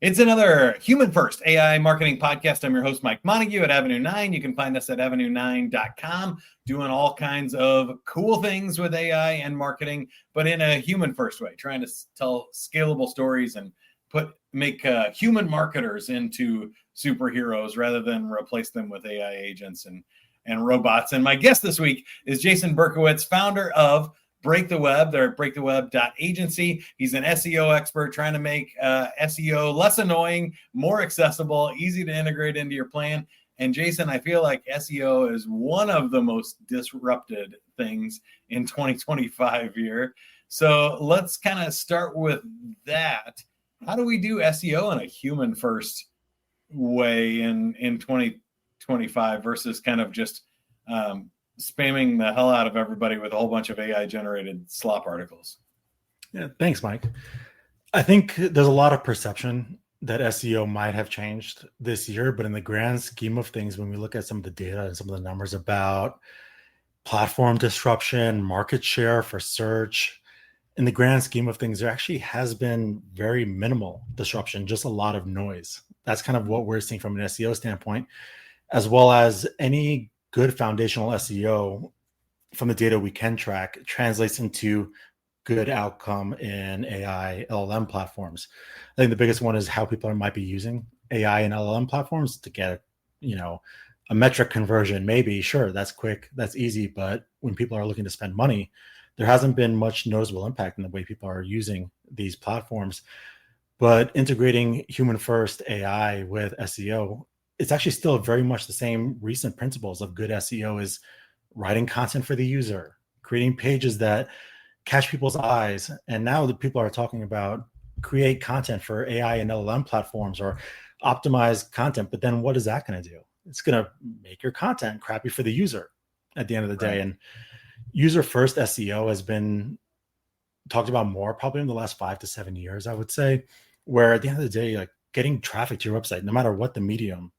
It's another Human First AI marketing podcast. I'm your host, Mike Montague at Avenue 9. You can find us at avenue9.com, doing all kinds of cool things with AI and marketing, but in a human first way, trying to tell scalable stories and make human marketers into superheroes rather than replace them with AI agents and robots. And my guest this week is Jason Berkowitz, founder of Break the Web. They're at breaktheweb.agency. He's an SEO expert trying to make SEO less annoying, more accessible, easy to integrate into your plan. And Jason, I feel like SEO is one of the most disrupted things in 2025 here. So let's kind of start with that. How do we do SEO in a human first way in 2025 versus kind of just spamming the hell out of everybody with a whole bunch of AI generated slop articles? Yeah, thanks, Mike. I think there's a lot of perception that SEO might have changed this year, but in the grand scheme of things, when we look at some of the data and some of the numbers about platform disruption, market share for search, in the grand scheme of things, there actually has been very minimal disruption, just a lot of noise. That's kind of what we're seeing from an SEO standpoint, as well as any good foundational SEO from the data we can track translates into good outcome in AI LLM platforms. I think the biggest one is how people might be using AI and LLM platforms to get, a metric conversion. Maybe, sure, that's quick, that's easy. But when people are looking to spend money, there hasn't been much noticeable impact in the way people are using these platforms. But integrating human first AI with SEO, it's actually still very much the same recent principles of good SEO is writing content for the user, creating pages that catch people's eyes. And now that people are talking about create content for AI and LLM platforms or optimize content, but then what is that going to do? It's going to make your content crappy for the user at the end of the day. And user first SEO has been talked about more probably in the last 5 to 7 years, I would say, where at the end of the day, like getting traffic to your website, no matter what the medium,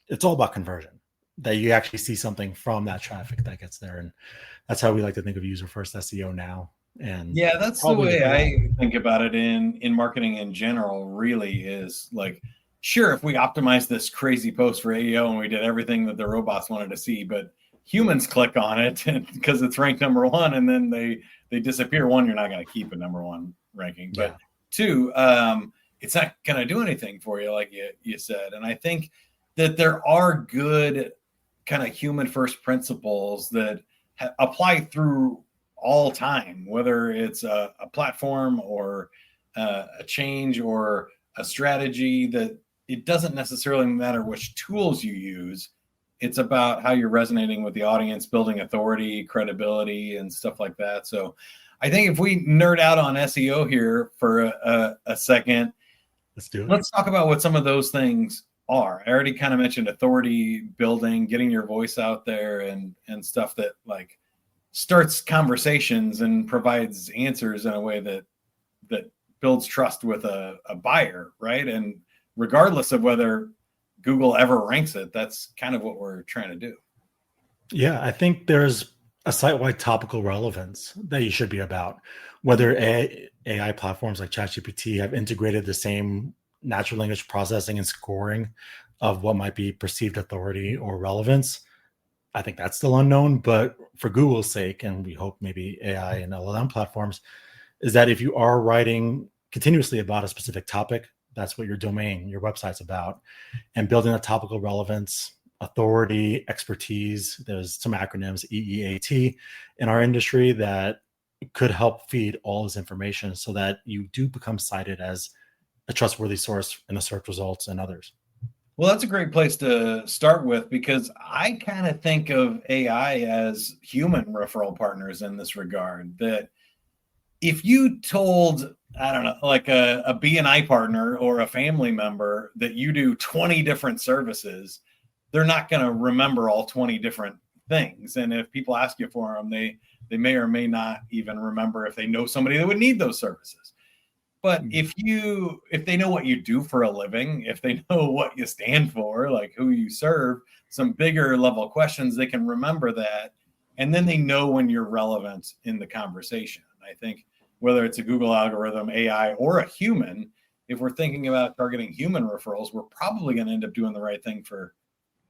it's all about conversion, that you actually see something from that traffic that gets there. And that's how we like to think of user first SEO now. And yeah, that's the way I think about it in marketing in general, really is like, sure, if we optimize this crazy post for AEO and we did everything that the robots wanted to see, but humans click on it because it's ranked number one and then they disappear. One, you're not going to keep a number one ranking, but two, it's not going to do anything for you, like you said. And I think that there are good kind of human first principles that apply through all time, whether it's a platform or a change or a strategy, that it doesn't necessarily matter which tools you use. It's about how you're resonating with the audience, building authority, credibility, and stuff like that. So I think if we nerd out on SEO here for a second, let's do it. Let's talk about what some of those things are. I already kind of mentioned authority building, getting your voice out there and stuff that like starts conversations and provides answers in a way that builds trust with a buyer, right? And regardless of whether Google ever ranks it, that's kind of what we're trying to do. Yeah, I think there's a site-wide topical relevance that you should be about. Whether AI platforms like ChatGPT have integrated the same natural language processing and scoring of what might be perceived authority or relevance, I think that's still unknown. But for Google's sake, and we hope maybe AI and LLM platforms, is that if you are writing continuously about a specific topic, that's what your domain, your website's about, and building a topical relevance, authority, expertise. There's some acronyms, EEAT, in our industry that could help feed all this information so that you do become cited as a trustworthy source in the search results and others. Well, that's a great place to start with, because I kind of think of AI as human referral partners in this regard. That if you told, I don't know, like a BNI partner or a family member that you do 20 different services, they're not going to remember all 20 different things. And if people ask you for them, they may or may not even remember if they know somebody that would need those services. But if they know what you do for a living, if they know what you stand for, like who you serve, some bigger level questions, they can remember that. And then they know when you're relevant in the conversation. I think whether it's a Google algorithm, AI, or a human, if we're thinking about targeting human referrals, we're probably going to end up doing the right thing for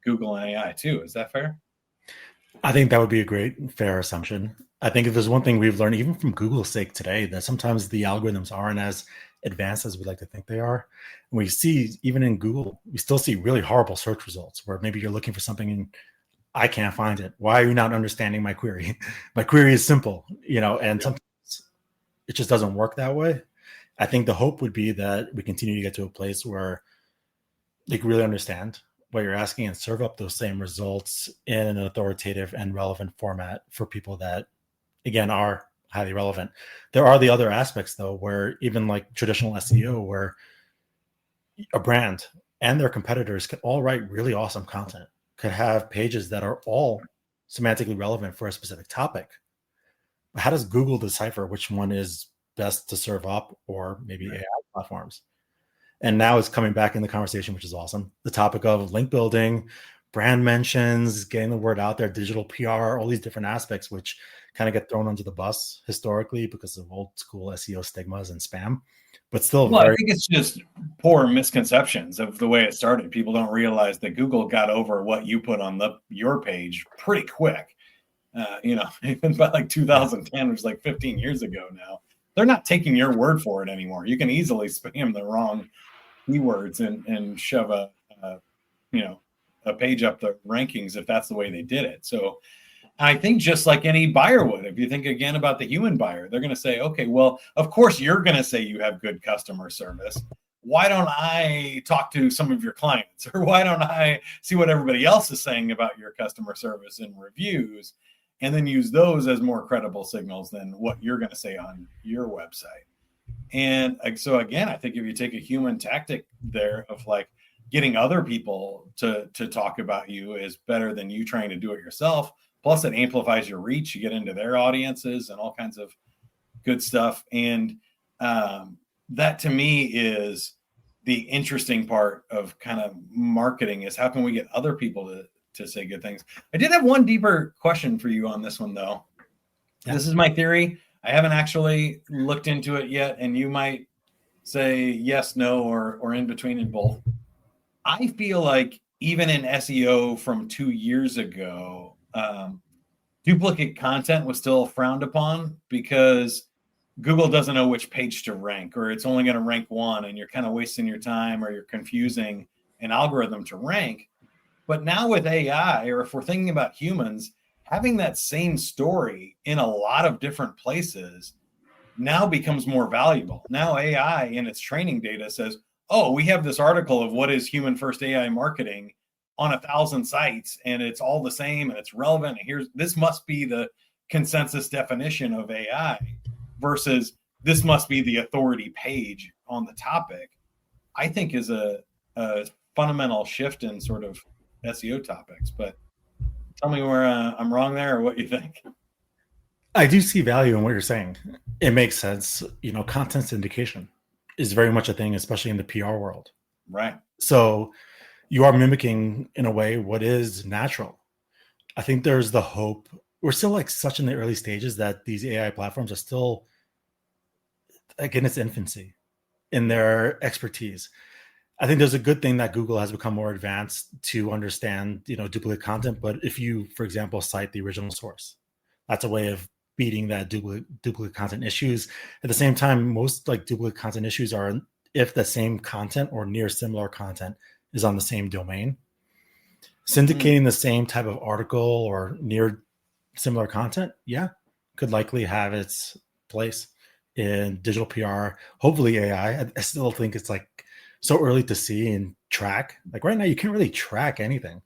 Google and AI too. Is that fair? I think that would be a great, fair assumption. I think if there's one thing we've learned, even from Google's sake today, that sometimes the algorithms aren't as advanced as we like to think they are. And we see, even in Google, we still see really horrible search results where maybe you're looking for something and I can't find it. Why are you not understanding my query? My query is simple, and sometimes it just doesn't work that way. I think the hope would be that we continue to get to a place where they can really understand what you're asking and serve up those same results in an authoritative and relevant format for people that, again, are highly relevant. There are the other aspects, though, where even like traditional SEO, where a brand and their competitors can all write really awesome content, could have pages that are all semantically relevant for a specific topic. But how does Google decipher which one is best to serve up, or maybe AI platforms? And now it's coming back in the conversation, which is awesome. The topic of link building, brand mentions, getting the word out there, digital PR, all these different aspects, which kind of get thrown under the bus historically because of old school SEO stigmas and spam. But still, I think it's just poor misconceptions of the way it started. People don't realize that Google got over what you put on your page pretty quick. Even by like 2010, which is like 15 years ago now. They're not taking your word for it anymore. You can easily spam the wrong keywords and shove a page up the rankings if that's the way they did it. So I think just like any buyer would, if you think again about the human buyer, they're going to say, okay, well, of course you're going to say you have good customer service. Why don't I talk to some of your clients? Or why don't I see what everybody else is saying about your customer service in reviews, and then use those as more credible signals than what you're going to say on your website? And so again, I think if you take a human tactic there of like getting other people to talk about you is better than you trying to do it yourself. Plus it amplifies your reach. You get into their audiences and all kinds of good stuff. And that to me is the interesting part of kind of marketing, is how can we get other people to say good things? I did have one deeper question for you on this one, though. Yeah. This is my theory. I haven't actually looked into it yet, and you might say yes, no, or in between in both. I feel like even in SEO from 2 years ago, duplicate content was still frowned upon because Google doesn't know which page to rank, or it's only going to rank one, and you're kind of wasting your time, or you're confusing an algorithm to rank. But now with AI, or if we're thinking about humans, having that same story in a lot of different places now becomes more valuable. Now AI in its training data says, oh, we have this article of what is human first AI marketing on 1,000 sites, and it's all the same and it's relevant. And this must be the consensus definition of AI versus this must be the authority page on the topic. I think is a fundamental shift in sort of SEO topics. But tell me where I'm wrong there, or what you think. I do see value in what you're saying. It makes sense. Content syndication is very much a thing, especially in the PR world. Right. So you are mimicking, in a way, what is natural. I think there's the hope. We're still like such in the early stages that these AI platforms are still like in its infancy in their expertise. I think there's a good thing that Google has become more advanced to understand, duplicate content. But if you, for example, cite the original source, that's a way of beating that duplicate content issues. At the same time, most like duplicate content issues are if the same content or near similar content is on the same domain. Syndicating the same type of article or near similar content, could likely have its place in digital PR, hopefully AI. I still think it's like so early to see and track. Like right now, you can't really track anything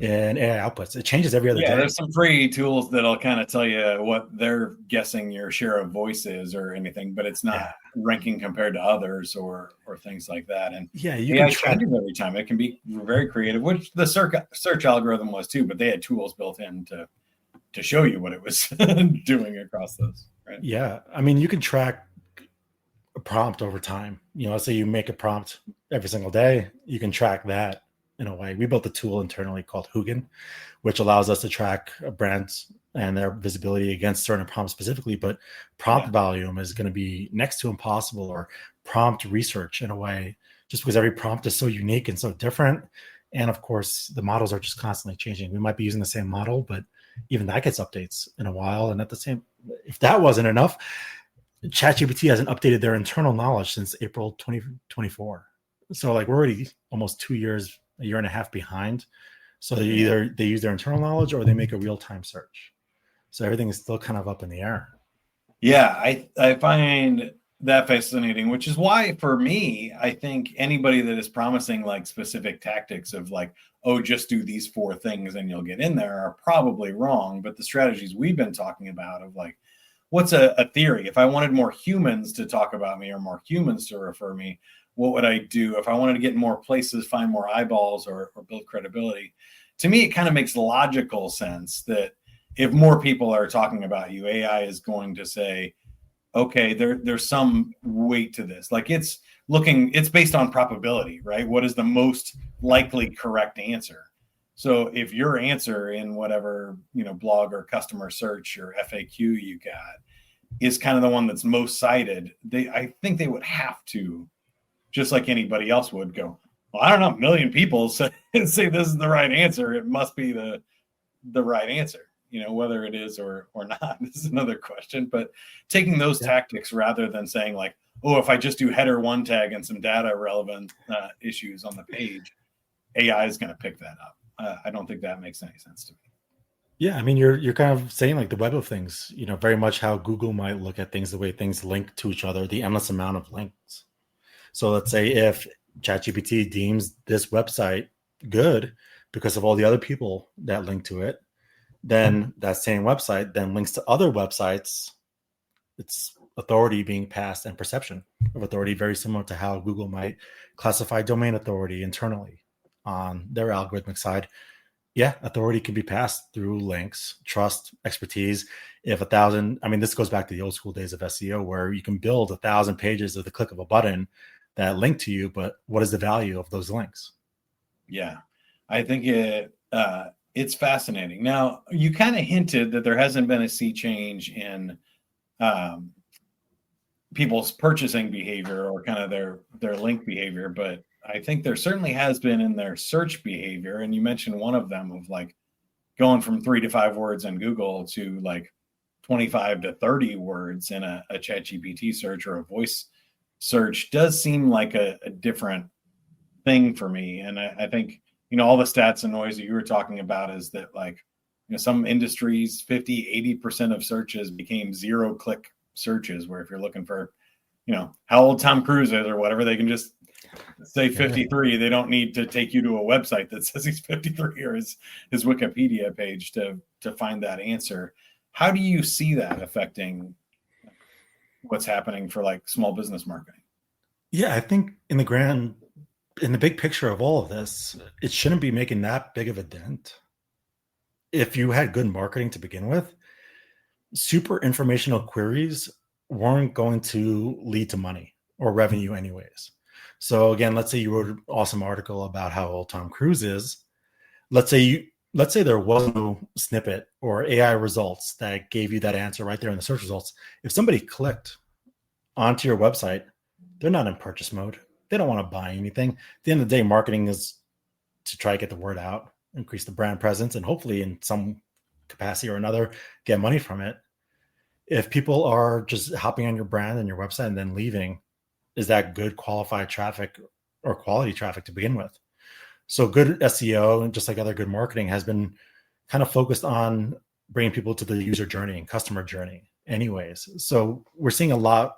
in AI outputs. It changes every other day. There's some free tools that'll kind of tell you what they're guessing your share of voice is or anything, but it's not ranking compared to others or things like that. And you can track every time. It can be very creative, which the search algorithm was too, but they had tools built in to show you what it was doing across those. Right? Yeah. I mean, you can track a prompt over time. Let's say you make a prompt every single day, you can track that in a way. We built a tool internally called Hugin, which allows us to track brands and their visibility against certain prompts specifically, but prompt volume is going to be next to impossible, or prompt research in a way, just because every prompt is so unique and so different. And of course, the models are just constantly changing. We might be using the same model, but even that gets updates in a while. And at the same, if that wasn't enough, ChatGPT hasn't updated their internal knowledge since April 2024. So like we're already almost 2 years, a year and a half behind. So they use their internal knowledge or they make a real-time search. So everything is still kind of up in the air. Yeah, I find that fascinating, which is why for me, I think anybody that is promising like specific tactics of like, oh, just do these 4 things and you'll get in there are probably wrong. But the strategies we've been talking about of like, what's a theory? If I wanted more humans to talk about me or more humans to refer me, what would I do? If I wanted to get in more places, find more eyeballs or build credibility, to me, it kind of makes logical sense that if more people are talking about you, AI is going to say, okay, there's some weight to this. Like it's based on probability, right? What is the most likely correct answer? So if your answer in whatever, blog or customer search or FAQ you got is kind of the one that's most cited, I think they would have to, just like anybody else would, go, well, I don't know, 1 million people say this is the right answer. It must be the right answer. Whether it is or not is another question. But taking those tactics rather than saying like, oh, if I just do header 1 tag and some data relevant issues on the page, AI is going to pick that up. I don't think that makes any sense to me. Yeah, I mean, you're kind of saying like the web of things, very much how Google might look at things, the way things link to each other, the endless amount of links. So let's say if ChatGPT deems this website good because of all the other people that link to it, then that same website then links to other websites. It's authority being passed and perception of authority, very similar to how Google might classify domain authority internally on their algorithmic side. Yeah, authority can be passed through links, trust, expertise. If this goes back to the old school days of SEO where you can build 1,000 pages at the click of a button that link to you, but what is the value of those links? Yeah, I think it's fascinating. Now, you kind of hinted that there hasn't been a sea change in people's purchasing behavior or kind of their link behavior, but I think there certainly has been in their search behavior. And you mentioned one of them of like going from 3 to 5 words in Google to like 25 to 30 words in a ChatGPT search or a voice search does seem like a different thing for me. And I think, all the stats and noise that you were talking about is that like, some industries, 50-80% of searches became 0-click searches, where if you're looking for, how old Tom Cruise is or whatever, they can just say 53. They don't need to take you to a website that says he's 53 or his Wikipedia page to find that answer. How do you see that affecting what's happening for like small business marketing? Yeah, I think in the big picture of all of this, it shouldn't be making that big of a dent. If you had good marketing to begin with, super informational queries weren't going to lead to money or revenue anyways. So again, let's say you wrote an awesome article about how old Tom Cruise is. Let's say there was no snippet or AI results that gave you that answer right there in the search results. If somebody clicked onto your website, they're not in purchase mode. They don't want to buy anything. At the end of the day, marketing is to try to get the word out, increase the brand presence, and hopefully in some capacity or another, get money from it. If people are just hopping on your brand and your website and then leaving, is that good qualified traffic or quality traffic to begin with? So good SEO, and just like other good marketing, has been kind of focused on bringing people to the user journey and customer journey anyways. So we're seeing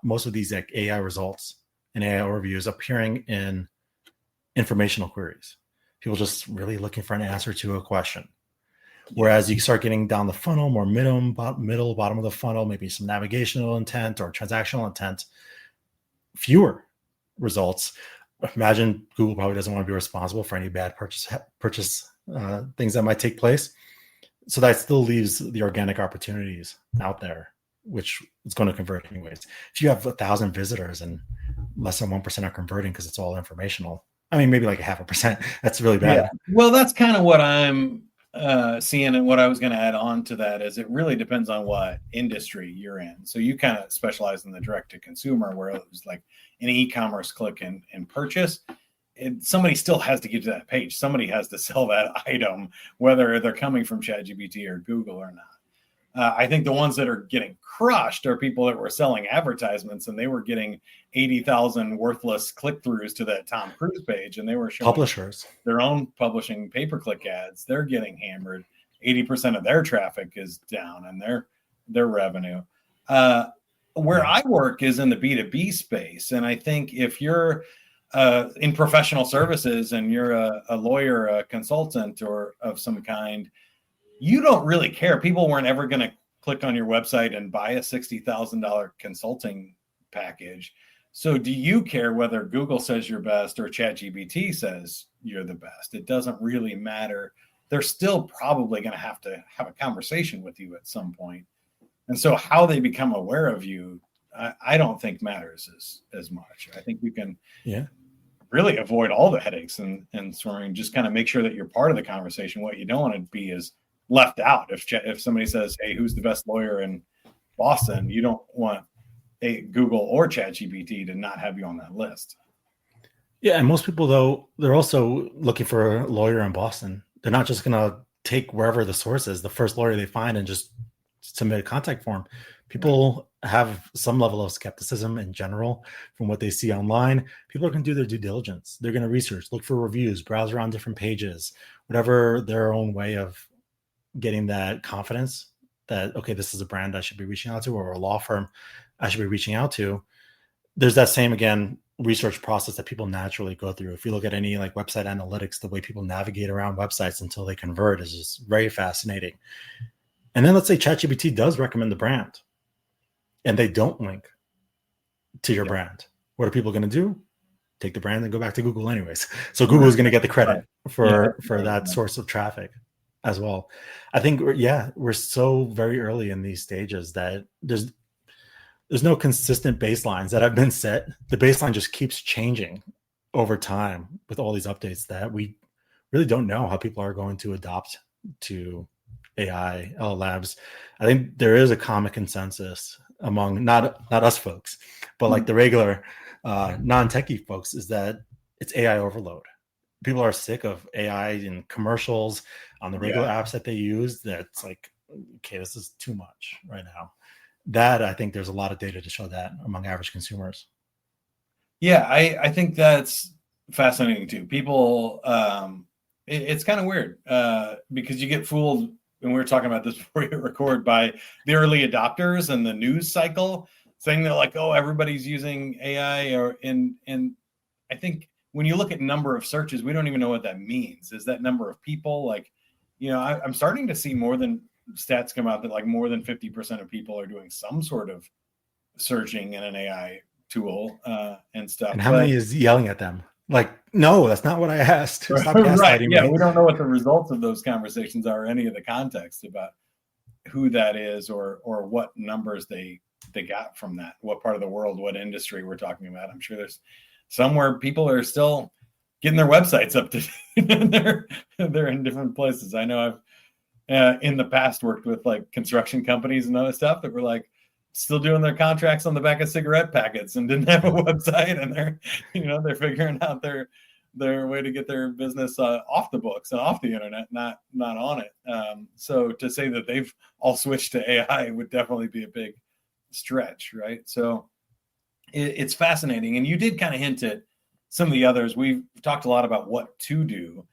most of these like AI results and AI overviews appearing in informational queries. People just really looking for an answer to a question. Whereas you start getting down the funnel, more bottom of the funnel, maybe some navigational intent or transactional intent, fewer results. Imagine Google probably doesn't want to be responsible for any bad purchase things that might take place. So that still leaves the organic opportunities out there, which is going to convert anyways. If you have 1,000 visitors and less than 1% are converting because it's all informational, I mean, maybe like 0.5%. That's really Yeah. bad. Well, that's kind of what I'm seeing, and what I was going to add on to that is it really depends on what industry you're in. So you kind of specialize in the direct to consumer, where it was like an e-commerce click and purchase. Somebody still has to get to that page. Somebody has to sell that item, whether they're coming from ChatGPT or Google or not. I think the ones that are getting crushed are people that were selling advertisements, and they were getting 80,000 worthless click-throughs to that Tom Cruise page, and they were showing Publishers, their own publishing pay-per-click ads. They're getting hammered. 80% of their traffic is down, and their revenue. Where I work is in the B2B space, and I think if you're in professional services and you're a lawyer, a consultant, or of some kind, you don't really care. People weren't ever going to click on your website and buy a $60,000 consulting package. So do you care whether Google says you're best or ChatGPT says you're the best? It doesn't really matter. They're still probably going to have a conversation with you at some point. And so how they become aware of you, I don't think matters as much. I think you can really avoid all the headaches and swearing, just kind of make sure that you're part of the conversation. What you don't want to be is left out. If somebody says, hey, who's the best lawyer in Boston, you don't want a Google or ChatGPT to not have you on that list. Yeah, and most people, though, they're also looking for a lawyer in Boston. They're not just going to take wherever the source is, the first lawyer they find, and just submit a contact form. People have some level of skepticism in general from what they see online. People are going to do their due diligence. They're going to research, look for reviews, browse around different pages, whatever their own way of getting that confidence that, okay, this is a brand I should be reaching out to, or a law firm I should be reaching out to. There's that same, again, research process that people naturally go through. If you look at any like website analytics, the way people navigate around websites until they convert is just very fascinating. And then let's say ChatGPT does recommend the brand and they don't link to your brand. What are people going to do? Take the brand and go back to Google anyways. So Google is going to get the credit for that source of traffic as well. I think, we're so very early in these stages that there's no consistent baselines that have been set. The baseline just keeps changing over time with all these updates that we really don't know how people are going to adopt to AI, LLMs. I think there is a common consensus among not us folks, but like the regular non-techie folks, is that it's AI overload. People are sick of AI in commercials on the regular apps that they use. That's like, okay, this is too much right now. That, I think there's a lot of data to show that among average consumers. Yeah, I think that's fascinating too. People, it's kind of weird because you get fooled, and we were talking about this before you record, by the early adopters and the news cycle saying they're like, oh, everybody's using AI, and I think when you look at number of searches, we don't even know what that means. Is that number of people? Like, I'm starting to see more than stats come out that like more than 50% of people are doing some sort of searching in an AI tool and stuff. And how many is yelling at them? Like, no, that's not what I asked. Stop gaslighting me. We don't know what the results of those conversations are, or any of the context about who that is, or what numbers they got from that, what part of the world, what industry we're talking about. I'm sure there's somewhere people are still getting their websites up to they're in different places. I know I've in the past worked with like construction companies and other stuff that were like still doing their contracts on the back of cigarette packets and didn't have a website, and they're figuring out their way to get their business off the books and off the internet, not on it. So to say that they've all switched to AI would definitely be a big stretch, right? So it's fascinating. And you did kind of hint at some of the others. We've talked a lot about what to do.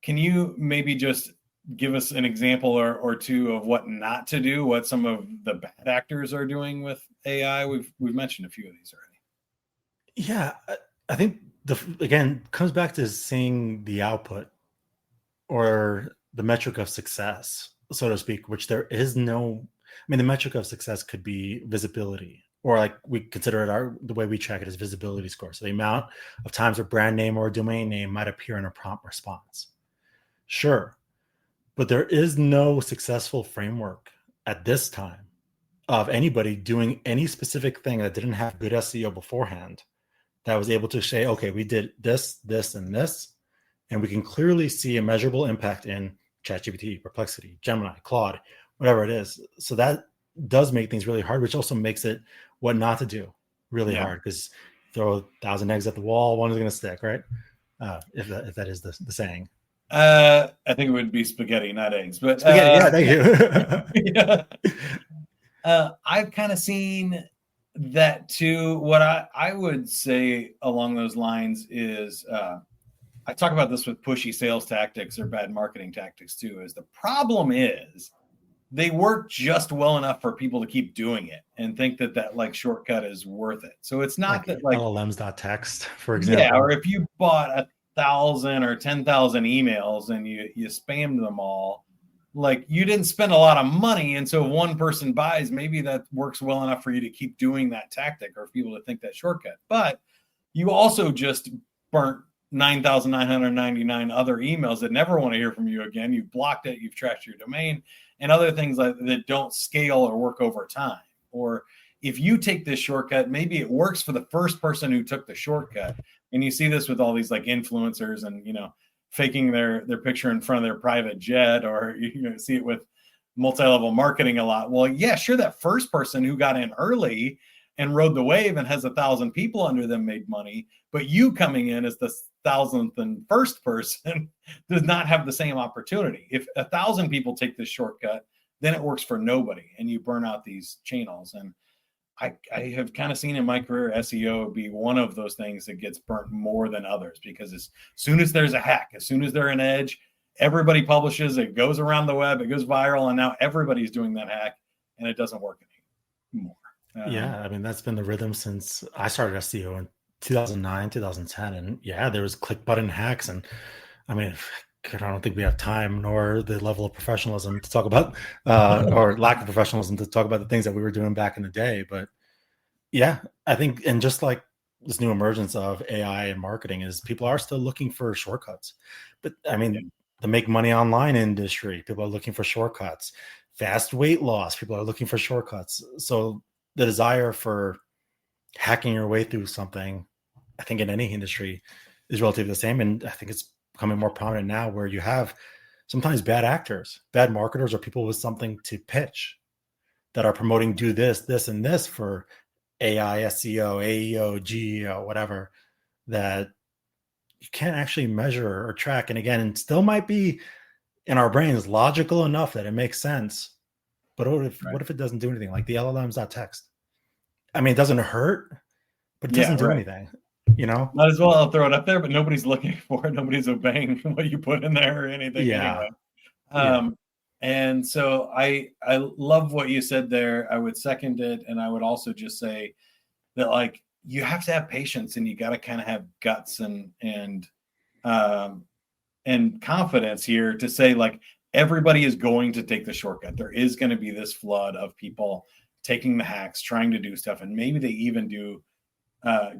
Can you maybe just give us an example or two of what not to do, what some of the bad actors are doing with AI? We've mentioned a few of these already. Yeah, I think again comes back to seeing the output or the metric of success, so to speak, which there is no. I mean, the metric of success could be visibility, or like we consider it the way we track it is visibility score. So the amount of times a brand name or a domain name might appear in a prompt response. Sure. But there is no successful framework at this time of anybody doing any specific thing that didn't have good SEO beforehand that was able to say, okay, we did this, this, and this, and we can clearly see a measurable impact in ChatGPT, Perplexity, Gemini, Claude, whatever it is. So that does make things really hard, which also makes it what not to do really hard, because throw 1,000 eggs at the wall, one is going to stick, right? If that is the saying. I think it would be spaghetti, not eggs. But spaghetti, thank you. Yeah. I've kind of seen that too. What I would say along those lines is I talk about this with pushy sales tactics or bad marketing tactics too, is the problem is they work just well enough for people to keep doing it and think that like shortcut is worth it. So it's not that like LLMs.txt, for example. Yeah, or if you bought 1,000 or 10,000 emails and you spammed them all, like you didn't spend a lot of money. And so if one person buys, maybe that works well enough for you to keep doing that tactic or for people to think that shortcut. But you also just burnt 9,999 other emails that never want to hear from you again. You've blocked it, you've trashed your domain, and other things like that don't scale or work over time. Or if you take this shortcut, maybe it works for the first person who took the shortcut. And you see this with all these like influencers and, faking their picture in front of their private jet, or see it with multi-level marketing a lot. Well, yeah, sure. That first person who got in early and rode the wave and has 1,000 people under them made money, but you coming in as the 1,000th and first person does not have the same opportunity. If 1,000 people take this shortcut, then it works for nobody and you burn out these channels. And I have kind of seen in my career SEO be one of those things that gets burnt more than others, because as soon as there's a hack, as soon as they're an edge, everybody publishes, it goes around the web, it goes viral, and now everybody's doing that hack and it doesn't work anymore. I mean, that's been the rhythm since I started SEO in 2009, 2010. And there was click button hacks. And I mean, I don't think we have time nor the level of professionalism to talk about, or lack of professionalism to talk about the things that we were doing back in the day. But I think, and just like this new emergence of AI and marketing, is people are still looking for shortcuts. But I mean, the make money online industry, people are looking for shortcuts. Fast weight loss, people are looking for shortcuts. So the desire for hacking your way through something, I think in any industry, is relatively the same. And I think it's becoming more prominent now, where you have sometimes bad actors, bad marketers, or people with something to pitch that are promoting do this, this, and this for AI, SEO, AEO, GEO, whatever, that you can't actually measure or track. And again, it still might be in our brains logical enough that it makes sense. But what if it doesn't do anything? Like the LLMs.txt. I mean, it doesn't hurt, but it doesn't do anything. Might as well throw it up there, but nobody's looking for it. Nobody's obeying what you put in there or anything. Anyway. And so I love what you said there. I would second it. And I would also just say that, like, you have to have patience and you got to kind of have guts and confidence here to say, like, everybody is going to take the shortcut. There is going to be this flood of people taking the hacks, trying to do stuff. And maybe they even do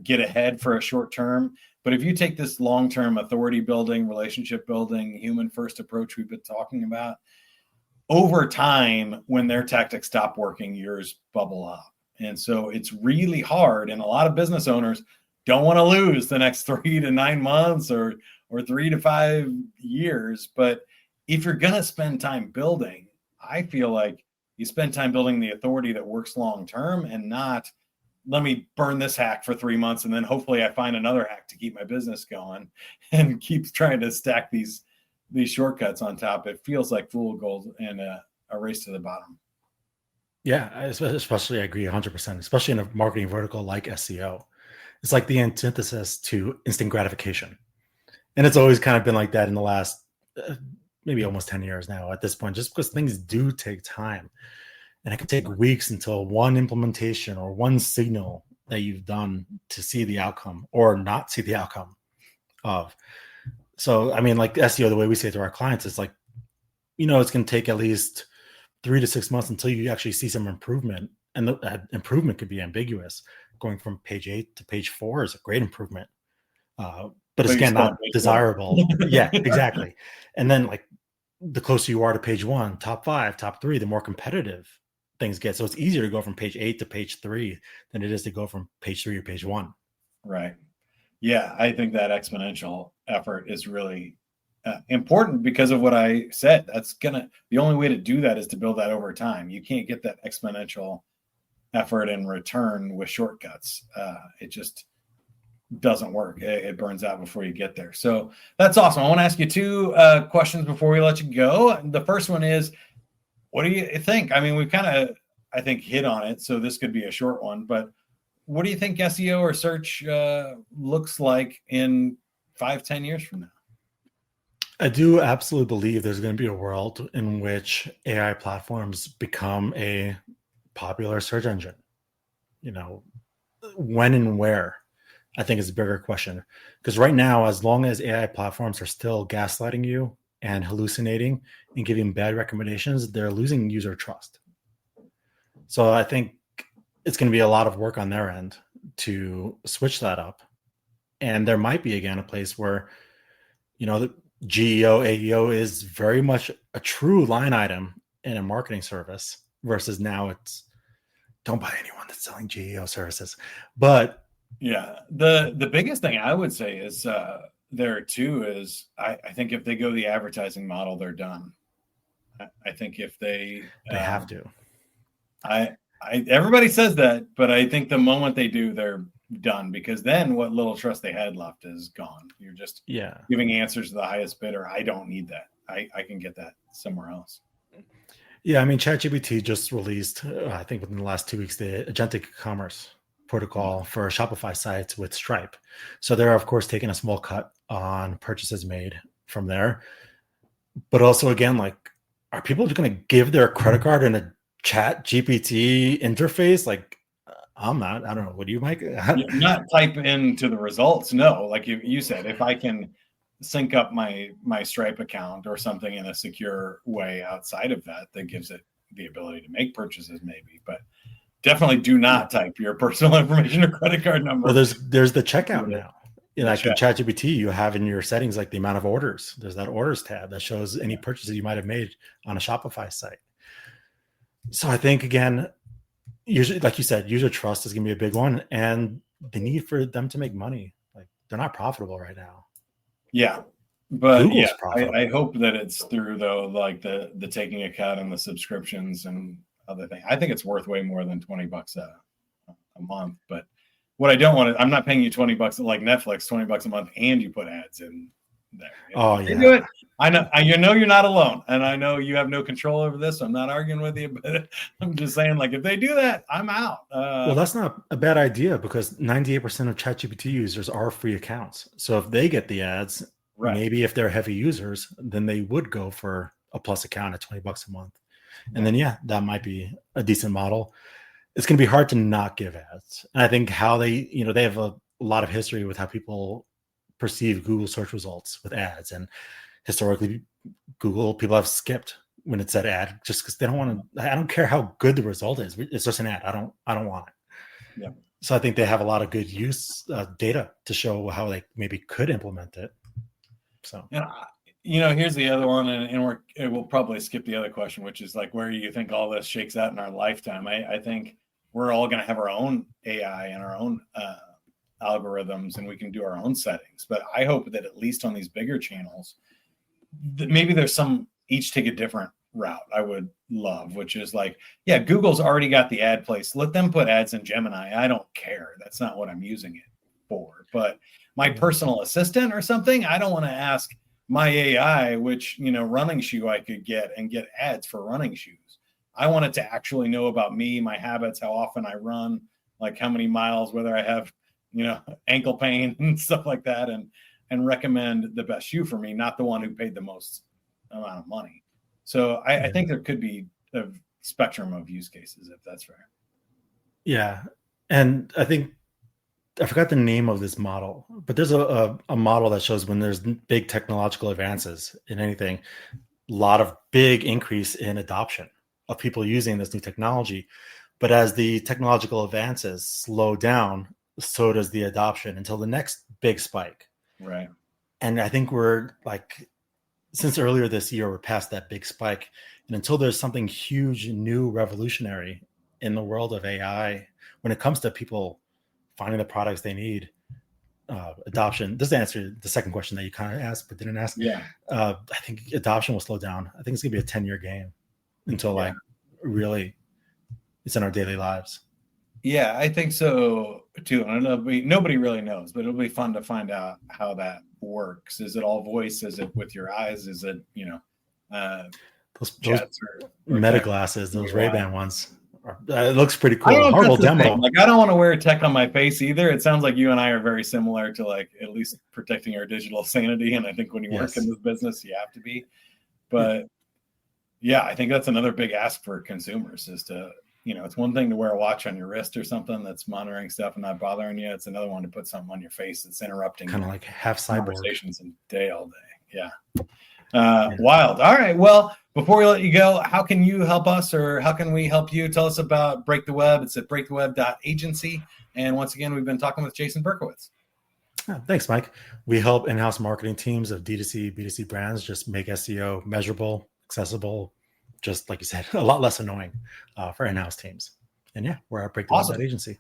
get ahead for a short term. But if you take this long-term authority building, relationship building, human first approach we've been talking about, over time, when their tactics stop working, yours bubble up. And so it's really hard. And a lot of business owners don't want to lose the next 3 to 9 months or 3 to 5 years. But if you're going to spend time building, I feel like you spend time building the authority that works long-term, and not, let me burn this hack for 3 months and then hopefully I find another hack to keep my business going, and keep trying to stack these shortcuts on top. It feels like fool gold and a race to the bottom. Yeah, especially I agree 100%, especially in a marketing vertical like SEO. It's like the antithesis to instant gratification. And it's always kind of been like that in the last maybe almost 10 years now at this point, just because things do take time. And it can take weeks until one implementation or one signal that you've done to see the outcome or not see the outcome of. So, I mean, like SEO, the way we say it to our clients, it's like, it's going to take at least 3 to 6 months until you actually see some improvement. And that improvement could be ambiguous. Going from page 8 to page 4 is a great improvement. But it's, again, not desirable. Yeah, exactly. And then, like, the closer you are to page 1, top 5, top 3, the more competitive things get. So it's easier to go from page 8 to page 3 than it is to go from page 3 to page 1. Right. Yeah, I think that exponential effort is really important because of what I said. The only way to do that is to build that over time. You can't get that exponential effort in return with shortcuts. It just doesn't work. It burns out before you get there. So that's awesome. I want to ask you two questions before we let you go. The first one is, what do you think? I mean, we've kind of, I think, hit on it. So this could be a short one, but what do you think SEO or search looks like in 5-10 years from now? I do absolutely believe there's going to be a world in which AI platforms become a popular search engine. When and where, I think is a bigger question. Because right now, as long as AI platforms are still gaslighting you and hallucinating and giving bad recommendations, they're losing user trust. So I think it's going to be a lot of work on their end to switch that up. And there might be, again, a place where, the GEO, AEO is very much a true line item in a marketing service versus now it's don't buy anyone that's selling GEO services. But yeah, the biggest thing I would say is there too is I think if they go the advertising model, they're done. I think if they have to. Everybody says that, but I think the moment they do, they're done, because then what little trust they had left is gone. You're just giving answers to the highest bidder. I don't need that. I can get that somewhere else. Yeah, I mean, ChatGPT just released, I think within the last 2 weeks, the agentic commerce protocol for Shopify sites with Stripe. So they're, of course, taking a small cut on purchases made from there. But also, again, like, are people just going to give their credit card in a Chat GPT interface? Like, I'm not. I don't know. What do you, Mike? Not type into the results. No, like you said, if I can sync up my Stripe account or something in a secure way outside of that gives it the ability to make purchases, maybe. But definitely do not type your personal information or credit card number. Well, there's the checkout now. Like in ChatGPT, you have in your settings like the amount of orders. There's that orders tab that shows any purchases you might have made on a Shopify site. So I think, again, usually, like you said, user trust is going to be a big one, and the need for them to make money. Like, they're not profitable right now. Yeah, but I hope that it's through, though, like the taking a cut on the subscriptions and other things. I think it's worth way more than $20 a month. But what I don't want to, I'm not paying you $20 like Netflix, $20 a month, and you put ads in there. If you do it, I know you're not alone, and I know you have no control over this. So I'm not arguing with you, but I'm just saying, like, if they do that, I'm out. Well, that's not a bad idea, because 98% of ChatGPT users are free accounts. So if they get the ads, maybe if they're heavy users, then they would go for a plus account at $20 a month. And then, that might be a decent model. It's going to be hard to not give ads. And I think how they have a lot of history with how people perceive Google search results with ads. And historically, people have skipped when it said ad, just because they don't want to. I don't care how good the result is. It's just an ad. I don't want it. Yeah. So I think they have a lot of good use data to show how they maybe could implement it. So, here's the other one, and we'll probably skip the other question, which is like, where do you think all this shakes out in our lifetime? I think we're all going to have our own AI and our own algorithms, and we can do our own settings. But I hope that at least on these bigger channels, maybe there's some each take a different route. I would love, which is like, Google's already got the ad place. Let them put ads in Gemini. I don't care. That's not what I'm using it for. But my personal assistant or something, I don't want to ask my AI which running shoe I could get and get ads for running shoes. I want it to actually know about me, my habits, how often I run, like how many miles, whether I have ankle pain and stuff like that, and recommend the best shoe for me, not the one who paid the most amount of money. So I think there could be a spectrum of use cases, if that's fair. Yeah. And I think I forgot the name of this model, but there's a model that shows when there's big technological advances in anything, a lot of big increase in adoption of people using this new technology. But as the technological advances slow down, so does the adoption until the next big spike. Right. And I think we're since earlier this year, we're past that big spike. And until there's something huge, new, revolutionary in the world of AI, when it comes to people finding the products they need, adoption. This is to answer the second question that you kind of asked but didn't ask. Yeah. I think adoption will slow down. I think it's gonna be a 10-year game until like really it's in our daily lives. Yeah, I think so too. I don't know. Nobody really knows, but it'll be fun to find out how that works. Is it all voice? Is it with your eyes? Is it, Those or Meta glasses, those Ray-Ban ones. It looks pretty cool. I don't know Horrible demo. Like, I don't want to wear tech on my face either. It sounds like you and I are very similar to like at least protecting our digital sanity. And I think when you work in this business, you have to be. But yeah, I think that's another big ask for consumers is to, it's one thing to wear a watch on your wrist or something that's monitoring stuff and not bothering you. It's another one to put something on your face that's interrupting kind of like half cyborg conversations and day all day. Yeah. Wild. All right. Well, before we let you go, how can you help us or how can we help you? Tell us about Break the Web. It's at breaktheweb.agency. And once again, we've been talking with Jason Berkowitz. Thanks, Mike. We help in-house marketing teams of D2C, B2C brands just make SEO measurable, accessible, just like you said, a lot less annoying for in-house teams. And yeah, we're at breaktheweb.agency.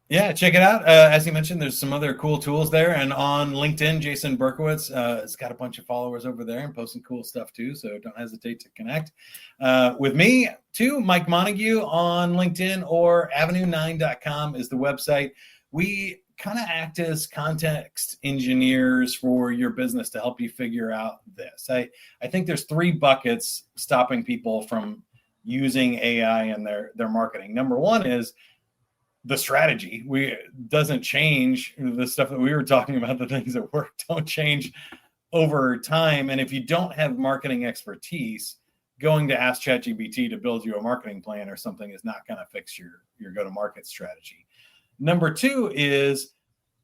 Yeah, check it out. As you mentioned, there's some other cool tools there. And on LinkedIn, Jason Berkowitz has got a bunch of followers over there and posting cool stuff too. So don't hesitate to connect with me too. Mike Montague on LinkedIn or avenue9.com is the website. We kind of act as context engineers for your business to help you figure out this. I think there's 3 buckets stopping people from using AI in their marketing. Number one is the strategy. Doesn't change. The stuff that we were talking about, the things that work don't change over time. And if you don't have marketing expertise, going to ask ChatGPT to build you a marketing plan or something is not going to fix your go-to-market strategy. Number 2 is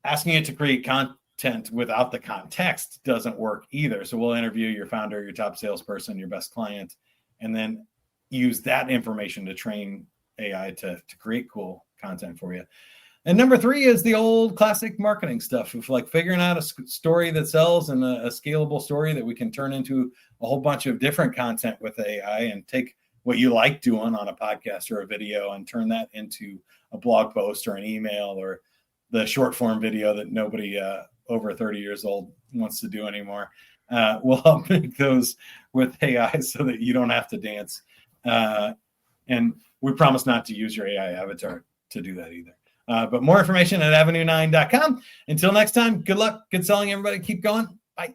asking it to create content without the context doesn't work either. So we'll interview your founder, your top salesperson, your best client, and then use that information to train AI to create cool content for you. And number 3 is the old classic marketing stuff of like figuring out a story that sells and a scalable story that we can turn into a whole bunch of different content with AI and take what you like doing on a podcast or a video and turn that into a blog post or an email or the short form video that nobody over 30 years old wants to do anymore. We'll help make those with AI so that you don't have to dance. And we promise not to use your AI avatar to do that either. But more information at avenue9.com. Until next time, good luck, good selling, everybody. Keep going. Bye.